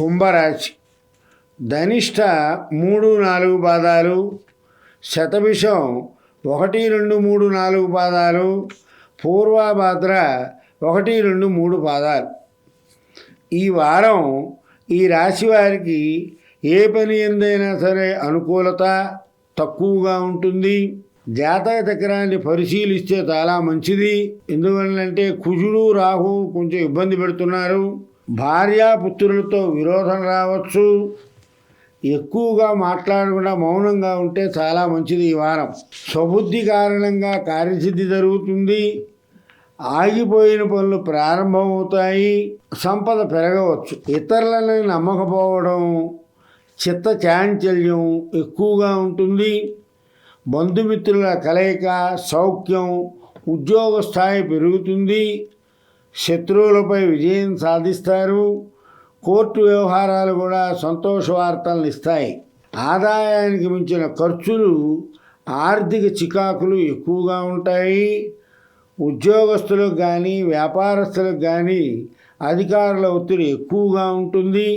కుంభరాశి. ధనిష్ట 3-4 పాదాలు, శతభిషం 1-2-3-4 పాదాలు, పూర్వభాద్ర 1-2-3 పాదాలు. ఈ వారం ఈ రాశి వారికి ఏ పని ఎందైనా సరే అనుకూలత తక్కువగా ఉంటుంది. జాతక చక్రాన్ని పరిశీలిస్తే చాలా మంచిది. ఎందువల్లంటే కుజుడు రాహు కొంచెం ఇబ్బంది పెడుతున్నారు. భార్యాపుత్రులతో విరోధం రావచ్చు. ఎక్కువగా మాట్లాడకుండా మౌనంగా ఉంటే చాలా మంచిది. ఈ వారం స్వబుద్ధి కారణంగా కార్యసిద్ధి జరుగుతుంది. ఆగిపోయిన పనులు ప్రారంభమవుతాయి. సంపద పెరగవచ్చు. ఇతరులను నమ్మకపోవడం, చిత్త చాంచల్యం ఎక్కువగా ఉంటుంది. బంధుమిత్రుల కలయిక, సౌఖ్యం, ఉద్యోగ స్థాయి పెరుగుతుంది. శత్రువులపై విజయం సాధిస్తారు. కోర్టు వ్యవహారాలు కూడా సంతోష వార్తలను ఇస్తాయి. ఆదాయానికి మించిన ఖర్చులు, ఆర్థిక చికాకులు ఎక్కువగా ఉంటాయి. ఉద్యోగస్తులకు కానీ వ్యాపారస్తులకు కానీ అధికారుల ఒత్తిడి ఎక్కువగా ఉంటుంది.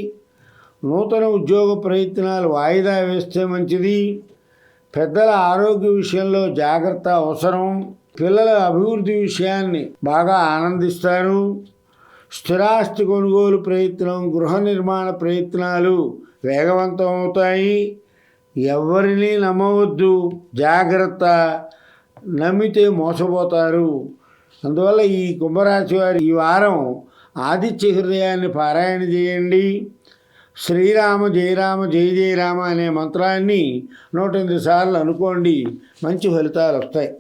నూతన ఉద్యోగ ప్రయత్నాలు వాయిదా వేస్తే మంచిది. పెద్దల ఆరోగ్య విషయంలో జాగ్రత్త అవసరం. పిల్లల అభివృద్ధి విషయాన్ని బాగా ఆనందిస్తారు. స్థిరాస్తి కొనుగోలు ప్రయత్నం, గృహ నిర్మాణ ప్రయత్నాలు వేగవంతం అవుతాయి. ఎవరిని నమ్మవద్దు, జాగ్రత్త. నమ్మితే మోసపోతారు. అందువల్ల ఈ కుంభరాశి వారు ఈ వారం ఆదిత్య హృదయాన్ని పారాయణ చేయండి. శ్రీరామ జయ రామ జయ జయ రామ అనే మంత్రాన్ని 108 సార్లు అనుకోండి. మంచి ఫలితాలు వస్తాయి.